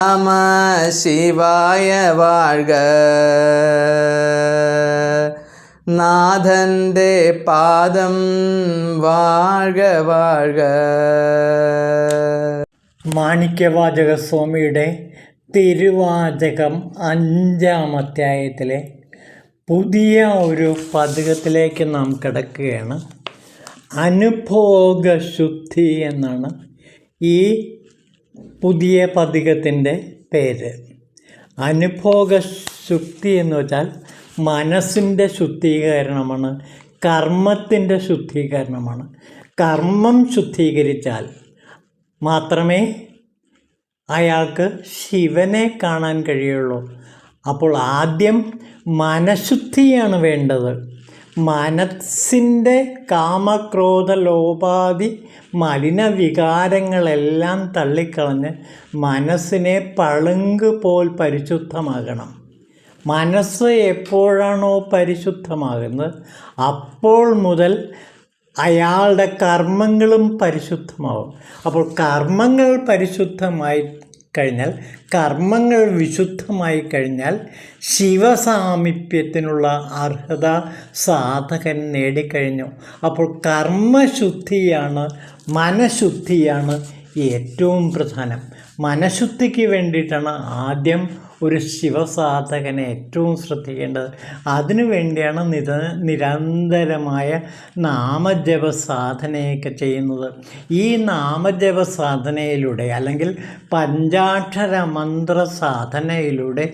நம சிவாய வாழ்க. നാഥൻ്റെ പാദം വാഴ്ക വാഴ്ക. മാണിക്യവാചക സ്വാമിയുടെ തിരുവാചകം 5-ാം അധ്യായത്തിലെ പുതിയ ഒരു പതികത്തിലേക്ക് നാം കിടക്കുകയാണ്. അനുഭോഗശുദ്ധി എന്നാണ് ഈ പുതിയ പതികത്തിൻ്റെ പേര്. അനുഭോഗശുദ്ധി എന്ന് വെച്ചാൽ മനസ്സിൻ്റെ ശുദ്ധീകരണമാണ്, കർമ്മത്തിൻ്റെ ശുദ്ധീകരണമാണ്. കർമ്മം ശുദ്ധീകരിച്ചാൽ മാത്രമേ അയാൾക്ക് ശിവനെ കാണാൻ കഴിയുള്ളൂ. അപ്പോൾ ആദ്യം മനഃശുദ്ധിയാണ് വേണ്ടത്. മനസ്സിൻ്റെ കാമക്രോധ ലോപാദി മലിനവികാരങ്ങളെല്ലാം തള്ളിക്കളഞ്ഞ് മനസ്സിനെ പളുങ്ക് പോൽ പരിശുദ്ധമാകണം. മനസ്സ് എപ്പോഴാണോ പരിശുദ്ധമാകുന്നത് അപ്പോൾ മുതൽ അയാളുടെ കർമ്മങ്ങളും പരിശുദ്ധമാവും. അപ്പോൾ കർമ്മങ്ങൾ പരിശുദ്ധമായി കഴിഞ്ഞാൽ, കർമ്മങ്ങൾ വിശുദ്ധമായി കഴിഞ്ഞാൽ ശിവസാമീപ്യത്തിനുള്ള അർഹത സാധകൻ നേടിക്കഴിഞ്ഞു. അപ്പോൾ കർമ്മശുദ്ധിയാണ്, മനഃശുദ്ധിയാണ് ഏറ്റവും പ്രധാനം. മനഃശുദ്ധിക്ക് വേണ്ടിയിട്ടാണ് ആദ്യം ഒരു ശിവസാധകനെ ഏറ്റവും ശ്രദ്ധിക്കേണ്ടത്. അതിനു വേണ്ടിയാണ് നിരന്തരമായ നാമജപ സാധനയൊക്കെ ചെയ്യുന്നത്. ഈ നാമജപ സാധനയിലൂടെ അല്ലെങ്കിൽ പഞ്ചാക്ഷര മന്ത്ര സാധനയിലൂടെ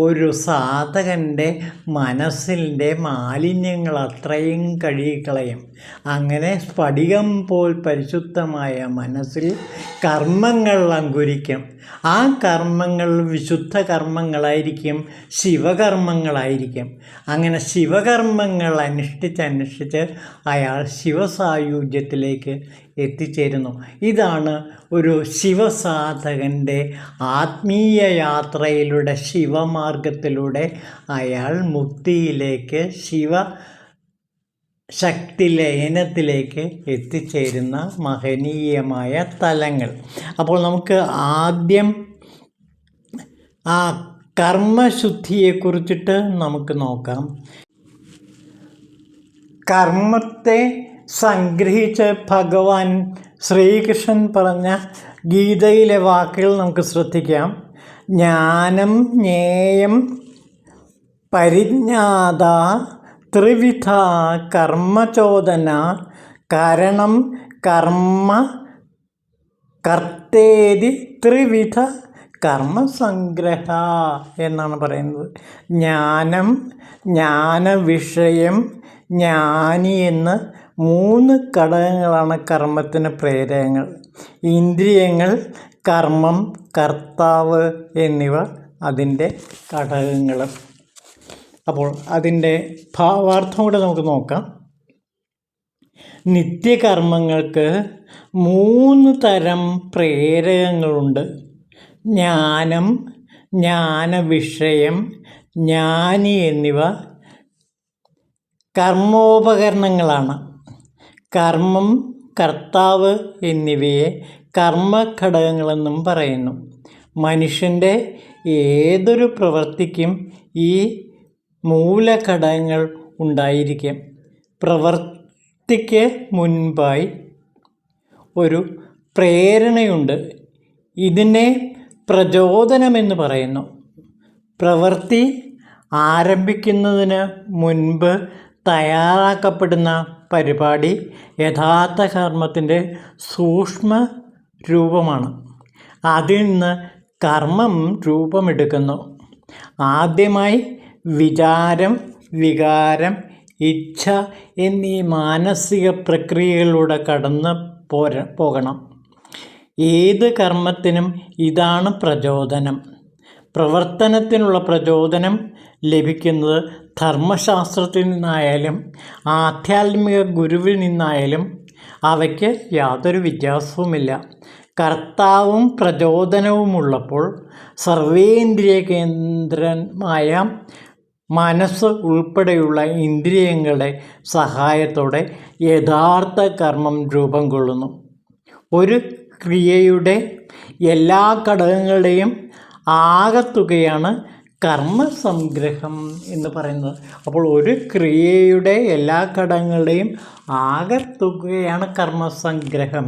ഒരു സാധകൻ്റെ മനസ്സിൻ്റെ മാലിന്യങ്ങൾ അത്രയും കഴുകിക്കളയും. അങ്ങനെ സ്ഫടികം പോൽ പരിശുദ്ധമായ മനസ്സിൽ കർമ്മങ്ങൾ അങ്കുരിക്കും. ആ കർമ്മങ്ങൾ വിശുദ്ധ കർമ്മങ്ങളായിരിക്കും, ശിവകർമ്മങ്ങളായിരിക്കും. അങ്ങനെ ശിവകർമ്മങ്ങൾ അനുഷ്ഠിച്ച് അയാൾ ശിവസായുജ്യത്തിലേക്ക് എത്തിച്ചേരുന്നു. ഇതാണ് ഒരു ശിവസാധകൻ്റെ ആത്മീയ യാത്രയിലൂടെ, ശിവമാർഗത്തിലൂടെ അയാൾ മുക്തിയിലേക്ക്, ശക്തി ലയനത്തിലേക്ക് എത്തിച്ചേരുന്ന മഹനീയമായ തലങ്ങൾ. അപ്പോൾ നമുക്ക് ആദ്യം ആ കർമ്മശുദ്ധിയെക്കുറിച്ചിട്ട് നമുക്ക് നോക്കാം. കർമ്മത്തെ സംഗ്രഹിച്ച് ഭഗവാൻ ശ്രീകൃഷ്ണൻ പറഞ്ഞ ഗീതയിലെ വാക്കുകൾ നമുക്ക് ശ്രദ്ധിക്കാം. ജ്ഞാനം ജ്ഞേയം പരിജ്ഞാത ത്രിവിധ കർമ്മചോദന കരണം കർമ്മ കർത്തേതി ത്രിവിധ കർമ്മസംഗ്രഹ എന്നാണ് പറയുന്നത്. ജ്ഞാനം, ജ്ഞാനവിഷയം, ജ്ഞാനി എന്ന് 3 ഘടകങ്ങളാണ് കർമ്മത്തിന് പ്രേരകങ്ങൾ. ഇന്ദ്രിയങ്ങൾ, കർമ്മം, കർത്താവ് എന്നിവ അതിൻ്റെ ഘടകങ്ങൾ. അപ്പോൾ അതിൻ്റെ ഭാവാർത്ഥം കൂടെ നമുക്ക് നോക്കാം. നിത്യകർമ്മങ്ങൾക്ക് 3 തരം പ്രേരകങ്ങളുണ്ട്. ജ്ഞാനം, ജ്ഞാനവിഷയം, ജ്ഞാനി എന്നിവ കർമ്മോപകരണങ്ങളാണ്. കർമ്മം, കർത്താവ് എന്നിവയെ കർമ്മഘടകങ്ങളെന്നും പറയുന്നു. മനുഷ്യൻ്റെ ഏതൊരു പ്രവൃത്തിക്കും ഈ മൂലഘടകങ്ങൾ ഉണ്ടായിരിക്കും. പ്രവൃത്തിക്ക് മുൻപായി ഒരു പ്രേരണയുണ്ട്. ഇതിനെ പ്രചോദനമെന്ന് പറയുന്നു. പ്രവൃത്തി ആരംഭിക്കുന്നതിന് മുൻപ് തയ്യാറാക്കപ്പെടുന്ന പരിപാടി യഥാർത്ഥ കർമ്മത്തിൻ്റെ സൂക്ഷ്മ രൂപമാണ്. അതിൽ നിന്ന് കർമ്മം രൂപമെടുക്കുന്നു. ആദ്യമായി വിചാരം, വികാരം, ഇച്ഛ എന്നീ മാനസിക പ്രക്രിയകളിലൂടെ കടന്ന് പോകണം. ഏത് കർമ്മത്തിനും ഇതാണ് പ്രചോദനം. പ്രവർത്തനത്തിനുള്ള പ്രചോദനം ലഭിക്കുന്നത് ധർമ്മശാസ്ത്രത്തിൽ നിന്നായാലും ആധ്യാത്മിക ഗുരുവിൽ നിന്നായാലും അവയ്ക്ക് യാതൊരു വ്യത്യാസവുമില്ല. കർത്താവും പ്രചോദനവുമുള്ളപ്പോൾ സർവേന്ദ്രിയ കേന്ദ്രമായ മനസ്സ് ഉൾപ്പെടെയുള്ള ഇന്ദ്രിയങ്ങളുടെ സഹായത്തോടെ യഥാർത്ഥ കർമ്മം രൂപം കൊള്ളുന്നു. ഒരു ക്രിയയുടെ എല്ലാ ഘടകങ്ങളുടെയും ആകത്തുകയാണ് കർമ്മസംഗ്രഹം എന്ന് പറയുന്നത്. അപ്പോൾ ഒരു ക്രിയയുടെ എല്ലാ ഘടകങ്ങളുടെയും ആകത്തുകയാണ് കർമ്മസംഗ്രഹം.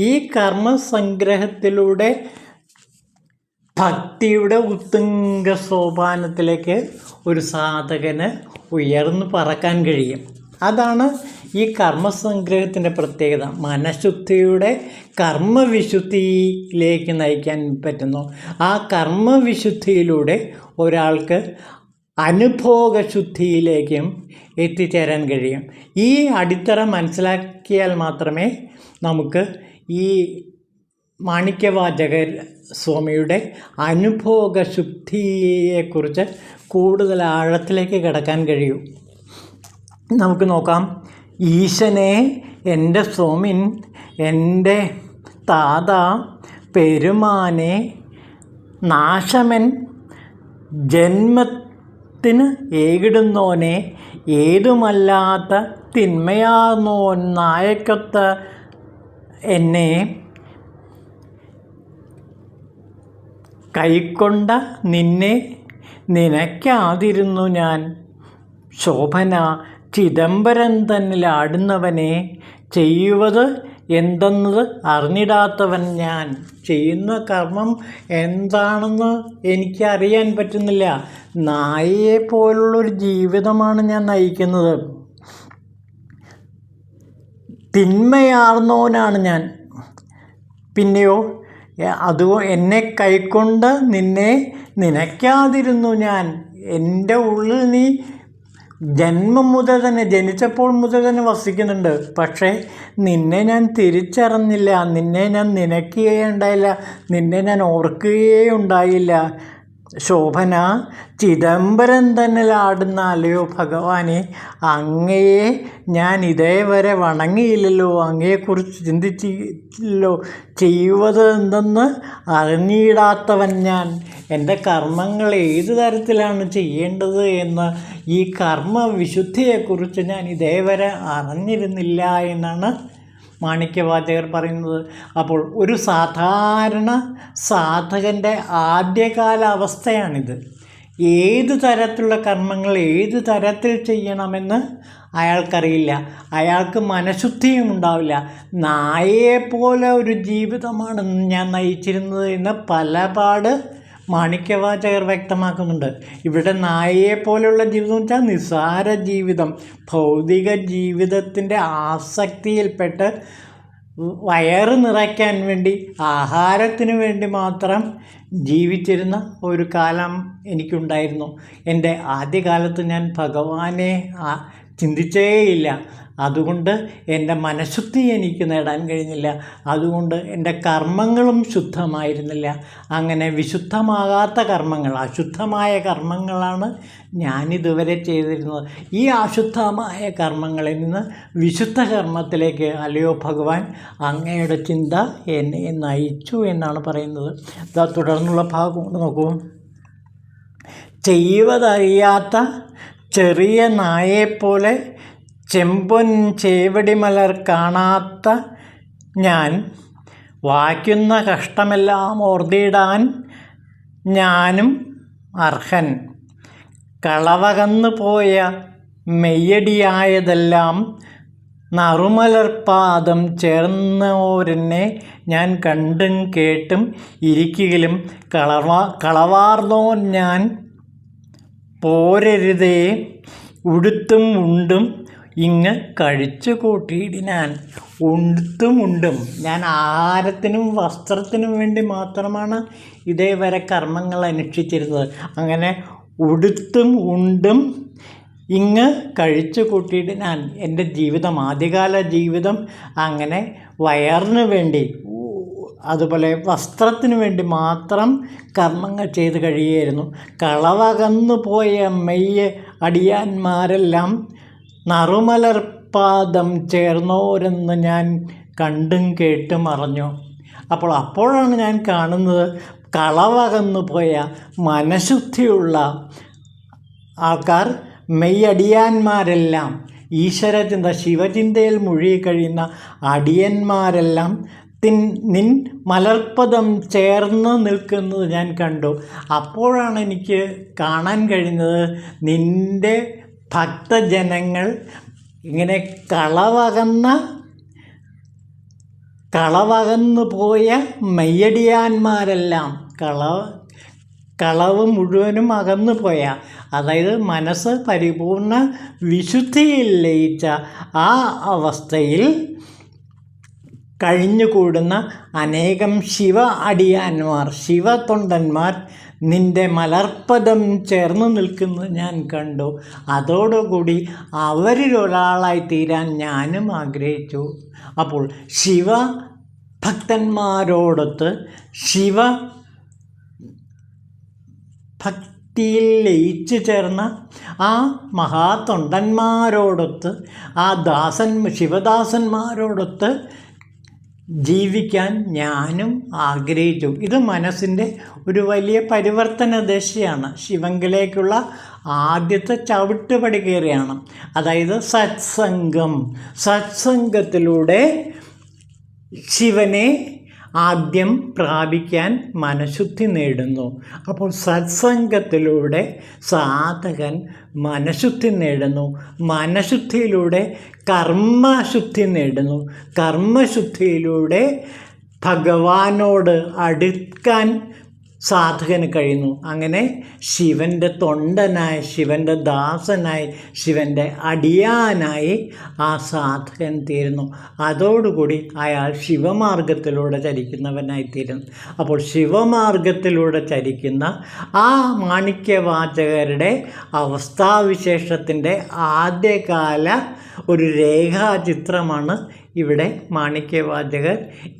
ഈ കർമ്മസംഗ്രഹത്തിലൂടെ ഭക്തിയുടെ ഉത്തുംഗ സോപാനത്തിലേക്ക് ഒരു സാധകന് ഉയർന്നു പറക്കാൻ കഴിയും. അതാണ് ഈ കർമ്മസംഗ്രഹത്തിൻ്റെ പ്രത്യേകത. മനഃശുദ്ധിയുടെ കർമ്മവിശുദ്ധിയിലേക്ക് നയിക്കാൻ പറ്റുന്നു. ആ കർമ്മവിശുദ്ധിയിലൂടെ ഒരാൾക്ക് അനുഭോഗശുദ്ധിയിലേക്കും എത്തിച്ചേരാൻ കഴിയും. ഈ അടിത്തറ മനസ്സിലാക്കിയാൽ മാത്രമേ നമുക്ക് ഈ മാണിക്യവാചകർ സ്വാമിയുടെ അനുഭോഗശുദ്ധിയെക്കുറിച്ച് കൂടുതൽ ആഴത്തിലേക്ക് കിടക്കാൻ കഴിയൂ. നമുക്ക് നോക്കാം. ഈശനെ എൻ്റെ സ്വാമിൻ, എൻ്റെ താത പെരുമാനെ, നാശമൻ ജന്മത്തിന് ഏകിടുന്നോനെ, ഏതുമല്ലാത്ത തിന്മയാർന്നോൻ നായക്കൊത്ത എന്നെ കൈക്കൊണ്ട നിന്നെ നിനക്കാതിരുന്നു ഞാൻ. ശോഭന ചിദംബരം തന്നിലാടുന്നവനെ, ചെയ്യുന്നത് എന്തെന്നത് അറിഞ്ഞിടാത്തവൻ ഞാൻ. ചെയ്യുന്ന കർമ്മം എന്താണെന്ന് എനിക്കറിയാൻ പറ്റുന്നില്ല. നായയെ പോലുള്ളൊരു ജീവിതമാണ് ഞാൻ നയിക്കുന്നത്. തിന്മയാർന്നവനാണ് ഞാൻ. പിന്നെയോ അത് എന്നെ കൈക്കൊണ്ട് നിന്നെ നിനക്കാതിരുന്നു ഞാൻ. എൻ്റെ ഉള്ളിൽ നീ ജന്മം മുതൽ തന്നെ, ജനിച്ചപ്പോൾ മുതൽ തന്നെ വസിക്കുന്നുണ്ട്. പക്ഷേ നിന്നെ ഞാൻ തിരിച്ചറിഞ്ഞില്ല, നിന്നെ ഞാൻ നനയ്ക്കുകയേ ഉണ്ടായില്ല, നിന്നെ ഞാൻ ഓർക്കുകയേ ഉണ്ടായില്ല. ശോഭന ചിദംബരം തന്നിലാടുന്ന അല്ലയോ ഭഗവാനെ, അങ്ങയെ ഞാൻ ഇതേവരെ വണങ്ങിയില്ലല്ലോ, അങ്ങയെക്കുറിച്ച് ചിന്തിച്ചില്ലല്ലോ. ചെയ്യുന്നത് എന്തെന്ന് അറിഞ്ഞിടാത്തവൻ ഞാൻ. എൻ്റെ കർമ്മങ്ങൾ ഏത് തരത്തിലാണ് ചെയ്യേണ്ടത് എന്ന്, ഈ കർമ്മവിശുദ്ധിയെക്കുറിച്ച് ഞാൻ ഇതേവരെ അറിഞ്ഞിരുന്നില്ല എന്നാണ് മാണിക്യവാചകർ പറയുന്നത്. അപ്പോൾ ഒരു സാധാരണ സാധകൻ്റെ ആദ്യകാല അവസ്ഥയാണിത്. ഏത് തരത്തിലുള്ള കർമ്മങ്ങൾ ഏത് തരത്തിൽ ചെയ്യണമെന്ന് അയാൾക്കറിയില്ല. അയാൾക്ക് മനഃശുദ്ധിയും ഉണ്ടാവില്ല. നായയെപ്പോലെ ഒരു ജീവിതമാണ് ഞാൻ നയിച്ചിരുന്നത് എന്ന് പലപാട് മാണിക്യവാചകർ വ്യക്തമാക്കുന്നുണ്ട്. ഇവിടെ നായയെപ്പോലെയുള്ള ജീവിതം എന്ന് വെച്ചാൽ നിസ്സാര ജീവിതം, ഭൗതിക ജീവിതത്തിൻ്റെ ആസക്തിയിൽപ്പെട്ട് വയറ് നിറയ്ക്കാൻ വേണ്ടി, ആഹാരത്തിന് വേണ്ടി മാത്രം ജീവിച്ചിരുന്ന ഒരു കാലം എനിക്കുണ്ടായിരുന്നു. എൻ്റെ ആദ്യകാലത്ത് ഞാൻ ഭഗവാനെ ചിന്തിച്ചേയില്ല. അതുകൊണ്ട് എൻ്റെ മനഃശുദ്ധി എനിക്ക് നേടാൻ കഴിഞ്ഞില്ല. അതുകൊണ്ട് എൻ്റെ കർമ്മങ്ങളും ശുദ്ധമായിരുന്നില്ല. അങ്ങനെ വിശുദ്ധമാകാത്ത കർമ്മങ്ങൾ, അശുദ്ധമായ കർമ്മങ്ങളാണ് ഞാനിതുവരെ ചെയ്തിരുന്നത്. ഈ അശുദ്ധമായ കർമ്മങ്ങളിൽ നിന്ന് വിശുദ്ധ കർമ്മത്തിലേക്ക് അല്ലയോ ഭഗവാൻ അങ്ങയുടെ ചിന്ത എന്നെ നയിച്ചു എന്നാണ് പറയുന്നത്. തുടർന്നുള്ള ഭാഗം നോക്കൂ. ചെയ്യുവതറിയാത്ത ചെറിയ നായയെപ്പോലെ ചെമ്പൊൻ ചേവടിമലർ കാണാത്ത ഞാൻ, വായിക്കുന്ന കഷ്ടമെല്ലാം ഓർത്തിടാൻ ഞാനും അർഹൻ. കളവകന്നു പോയ മെയ്യടിയായതെല്ലാം നറുമലർപ്പാദം ചേർന്നോരെന്നെ ഞാൻ കണ്ടും കേട്ടും ഇരിക്കലും കളവാർന്നോൻ ഞാൻ പോരരുതേ ഉടുത്തും ഉണ്ടും ഇങ്ങ് കഴിച്ചു കൂട്ടിയിടിനാൻ. ഉടുത്തും ഉണ്ടും, ഞാൻ ആഹാരത്തിനും വസ്ത്രത്തിനും വേണ്ടി മാത്രമാണ് ഇതേവരെ കർമ്മങ്ങൾ അനുഷ്ഠിച്ചിരുന്നത്. അങ്ങനെ ഉടുത്തും ഉണ്ടും ഇങ്ങ് കഴിച്ചു കൂട്ടിയിടിനാൻ. എൻ്റെ ജീവിതം, ആദ്യകാല ജീവിതം അങ്ങനെ വയറിന് വേണ്ടി, അതുപോലെ വസ്ത്രത്തിന് വേണ്ടി മാത്രം കർമ്മങ്ങൾ ചെയ്ത് കഴിയുമായിരുന്നു. കളവകന്നു പോയ മെയ്യ് അടിയാന്മാരെല്ലാം നറുമലർപ്പാദം ചേർന്നോരെന്ന് ഞാൻ കണ്ടും കേട്ടും അറിഞ്ഞു. അപ്പോഴാണ് ഞാൻ കാണുന്നത്, കളവകന്നു പോയ മനഃശുദ്ധിയുള്ള ആൾക്കാർ, മെയ്യടിയാന്മാരെല്ലാം, ഈശ്വരചിന്ത ശിവചിന്തയിൽ മുഴുകി കഴിയുന്ന അടിയന്മാരെല്ലാം നിൻ മലർപ്പദം ചേർന്ന് നിൽക്കുന്നത് ഞാൻ കണ്ടു. അപ്പോഴാണ് എനിക്ക് കാണാൻ കഴിഞ്ഞത് നിൻ്റെ ഭക്തജനങ്ങൾ ഇങ്ങനെ കളവകന്നു പോയ മെയ്യടിയാന്മാരെല്ലാം കളവ് മുഴുവനും അകന്നു പോയ, അതായത് മനസ്സ് പരിപൂർണ വിശുദ്ധിയിൽ ലയിച്ച ആ അവസ്ഥയിൽ കഴിഞ്ഞുകൂടുന്ന അനേകം ശിവ അടിയാന്മാർ, ശിവതൊണ്ടന്മാർ നിൻ്റെ മലർപ്പദം ചേർന്ന് നിൽക്കുന്നത് ഞാൻ കണ്ടു. അതോടുകൂടി അവരിലൊരാളായി തീരാൻ ഞാനും ആഗ്രഹിച്ചു. അപ്പോൾ ശിവഭക്തന്മാരോടൊത്ത് ഭക്തിയിൽ ലയിച്ചു ചേർന്ന ആ മഹാതൊണ്ടന്മാരോടൊത്ത്, ആ ശിവദാസന്മാരോടൊത്ത് ജീവിക്കാൻ ഞാനും ആഗ്രഹിച്ചു. ഇത് മനസ്സിൻ്റെ ഒരു വലിയ പരിവർത്തന ദശയാണ്. ശിവങ്കിലേക്കുള്ള ആദ്യത്തെ ചവിട്ടുപടി കയറിയാണ്. അതായത് സത്സംഗത്തിലൂടെ ശിവനെ ആദ്യം പ്രാപിക്കാൻ മനഃശുദ്ധി നേടുന്നു. അപ്പോൾ സത്സംഗത്തിലൂടെ സാധകൻ മനഃശുദ്ധി നേടുന്നു. മനഃശുദ്ധിയിലൂടെ കർമ്മശുദ്ധി നേടുന്നു. കർമ്മശുദ്ധിയിലൂടെ ഭഗവാനോട് അടുക്കാൻ സാധകന് കഴിയുന്നു. അങ്ങനെ ശിവൻ്റെ തൊണ്ടനായി, ശിവൻ്റെ ദാസനായി, ശിവൻ്റെ അടിയാനായി ആ സാധകൻ തീരുന്നു. അതോടുകൂടി അയാൾ ശിവമാർഗത്തിലൂടെ ചരിക്കുന്നവനായിത്തീരുന്നു. അപ്പോൾ ശിവമാർഗത്തിലൂടെ ചരിക്കുന്ന ആ മാണിക്യവാചകരുടെ അവസ്ഥാവിശേഷത്തിൻ്റെ ആദ്യകാല ഒരു രേഖാചിത്രമാണ് ഇവിടെ മാണിക്യവാചകർ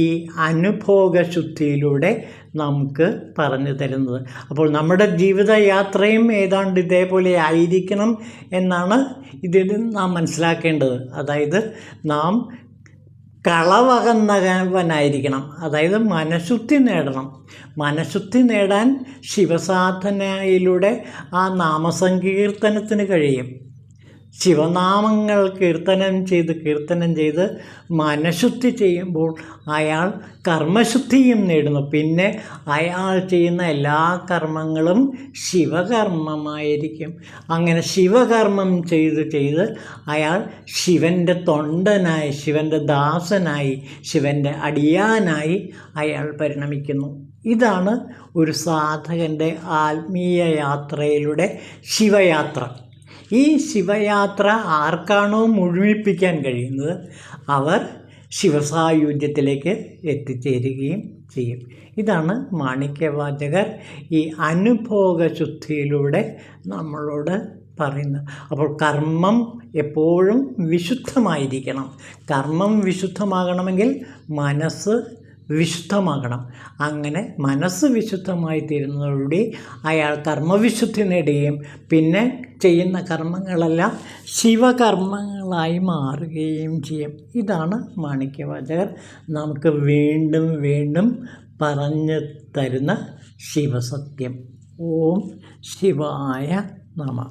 ഈ അനുഭോഗശുദ്ധിയിലൂടെ നമുക്ക് പറഞ്ഞു തരുന്നത്. അപ്പോൾ നമ്മുടെ ജീവിതയാത്രയും ഏതാണ്ട് ഇതേപോലെ ആയിരിക്കണം എന്നാണ് ഇതിൽ നാം മനസ്സിലാക്കേണ്ടത്. അതായത് നാം കളവകന്നവനായിരിക്കണം. അതായത് മനഃശുദ്ധി നേടണം. മനഃശുദ്ധി നേടാൻ ശിവസാധനയിലൂടെ ആ നാമസങ്കീർത്തനത്തിന് കഴിയും. ശിവനാമങ്ങൾ കീർത്തനം ചെയ്ത് മനഃശുദ്ധി ചെയ്യുമ്പോൾ അയാൾ കർമ്മശുദ്ധിയും നേടുന്നു. പിന്നെ അയാൾ ചെയ്യുന്ന എല്ലാ കർമ്മങ്ങളും ശിവകർമ്മമായിരിക്കും. അങ്ങനെ ശിവകർമ്മം ചെയ്ത് അയാൾ ശിവൻ്റെ തൊണ്ടനായി, ശിവൻ്റെ ദാസനായി, ശിവൻ്റെ അടിയാനായി അയാൾ പരിണമിക്കുന്നു. ഇതാണ് ഒരു സാധകൻ്റെ ആത്മീയ യാത്രയിലൂടെ ശിവയാത്ര. ഈ ശിവയാത്ര ആർക്കാണോ മുഴുമിപ്പിക്കാൻ കഴിയുന്നത് അവർ ശിവസായുജ്യത്തിലേക്ക് എത്തിച്ചേരുകയും ചെയ്യും. ഇതാണ് മാണിക്യവാചകർ ഈ അനുഭോഗശുദ്ധിയിലൂടെ നമ്മളോട് പറയുന്നത്. അപ്പോൾ കർമ്മം എപ്പോഴും വിശുദ്ധമായിരിക്കണം. കർമ്മം വിശുദ്ധമാകണമെങ്കിൽ മനസ്സ് വിശുദ്ധമാകണം. അങ്ങനെ മനസ്സ് വിശുദ്ധമായി തീരുന്നതോടുകൂടി അയാൾ കർമ്മവിശുദ്ധി നേടുകയും പിന്നെ ചെയ്യുന്ന കർമ്മങ്ങളെല്ലാം ശിവകർമ്മങ്ങളായി മാറുകയും ചെയ്യും. ഇതാണ് മാണിക്യവാചകർ നമുക്ക് വീണ്ടും വീണ്ടും പറഞ്ഞു തരുന്ന ശിവസത്യം. ഓം ശിവായ നമഃ.